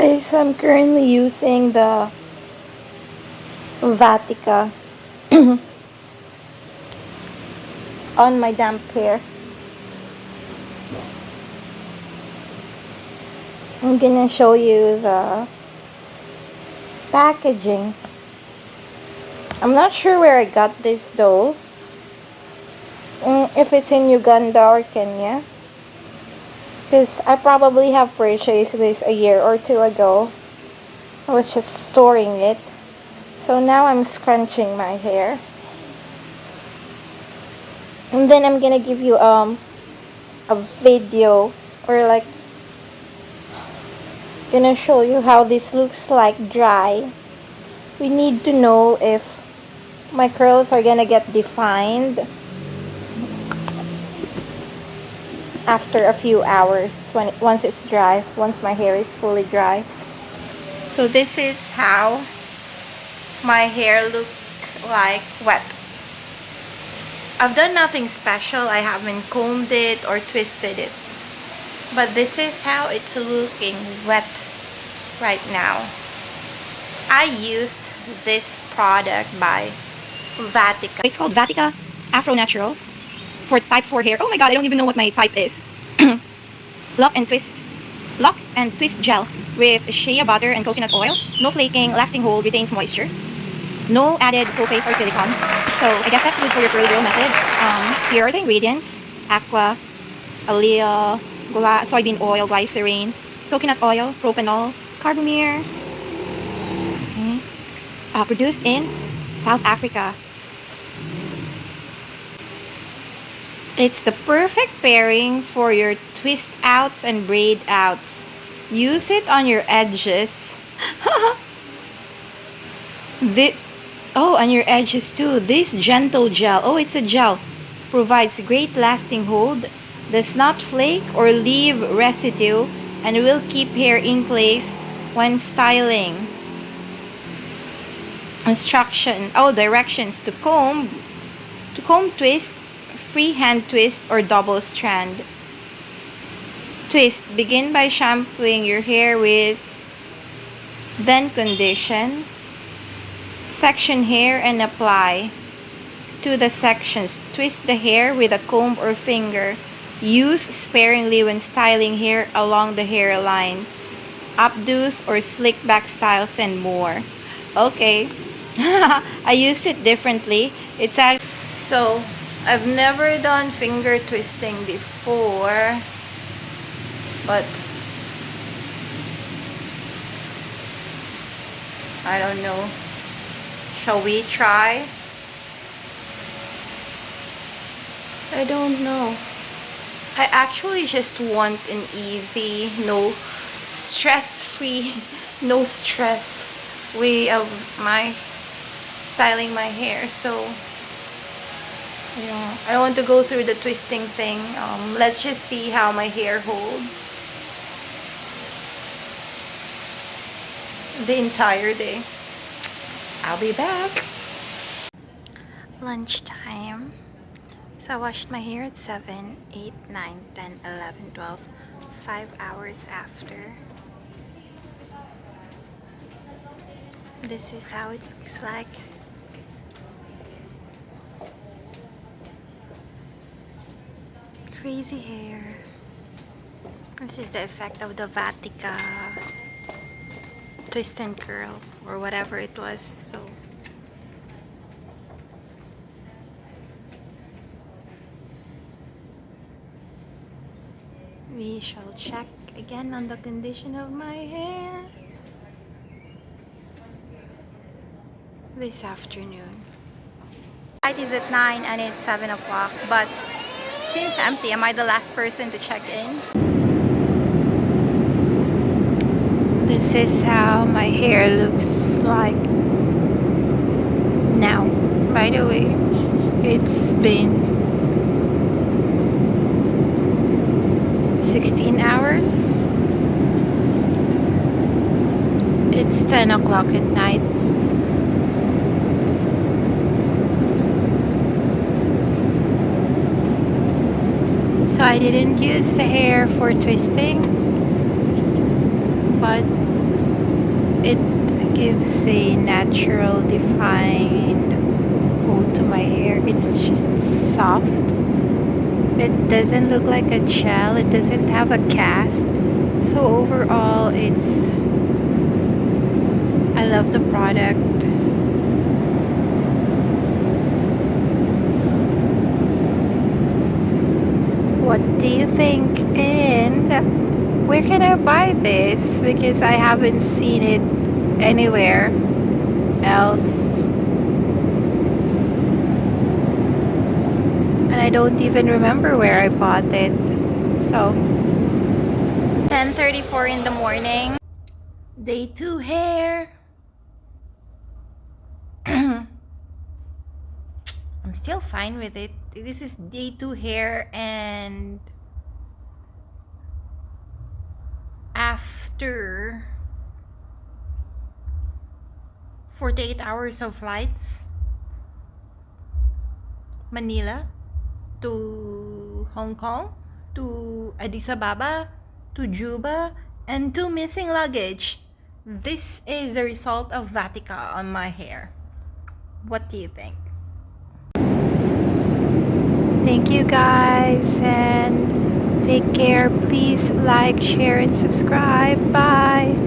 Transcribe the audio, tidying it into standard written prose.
guys, I'm currently using the Vatika on my damp hair. I'm gonna show you the packaging. I'm not sure where I got this though. If it's in Uganda or Kenya. Because I probably have purchased this a year or two ago. I was just storing it. So now I'm scrunching my hair. And then I'm gonna give you a video or like gonna show you how this looks like dry. We need to know if my curls are gonna get defined after a few hours once it's dry, once my hair is fully dry. So this is how my hair look like wet. I've done nothing special. I haven't combed it or twisted it. But this is how it's looking wet right now. I used this product by Vatika. It's called Vatika Afro Naturals for type 4 hair. Oh my god, I don't even know what my type is. Lock and twist gel with shea butter and coconut oil. No flaking, lasting hold, retains moisture. No added sulfates or silicone. So I guess that's good for your curly girl method. Here are the ingredients: aqua, alea, soybean oil, glycerine, coconut oil, propanol, carbamide. Okay. Produced in South Africa. It's the perfect pairing for your twist outs and braid outs. Use it on your edges. On your edges too. This gentle gel, it's a gel, provides great lasting hold, does not flake or leave residue, and will keep hair in place when styling. Directions to comb, twist, freehand twist, or double strand. Twist. Begin by shampooing your hair with, then condition. Section hair and apply to the sections. Twist the hair with a comb or finger. Use sparingly when styling hair along the hairline. Updos or slick back styles and more. Okay. I used it differently. So I've never done finger twisting before, but I don't know. Shall we try? I don't know. I actually just want an easy, no stress-free, no stress way of styling my hair. So I don't want to go through the twisting thing. Let's just see how my hair holds the entire day. I'll be back. Lunchtime. So I washed my hair at 7, 8, 9, 10, 11, 12, 5 hours after. This is how it looks like. Crazy hair. This is the effect of the Vatika twist and curl or whatever it was. So we shall check again on the condition of my hair this afternoon. Light is at 9 and it's 7 o'clock, but it seems empty. Am I the last person to check in? This is how my hair looks like now. By the way, it's been 16 hours. It's 10 o'clock at night. So I didn't use the hair for twisting, but It gives a natural defined hold to my hair. It's just soft. It doesn't look like a gel. It doesn't have a cast. So overall, I love the product. What do you think? And where can I buy this? Because I haven't seen it anywhere else. And I don't even remember where I bought it. So 10:34 in the morning. Day 2 hair. I'm still fine with it. This is day 2 hair, and after 48 hours of flights, Manila to Hong Kong to Addis Ababa to Juba and 2 missing luggage. This is the result of Vatika on my hair. What do you think? Thank you guys, and take care. Please like, share, and subscribe. Bye.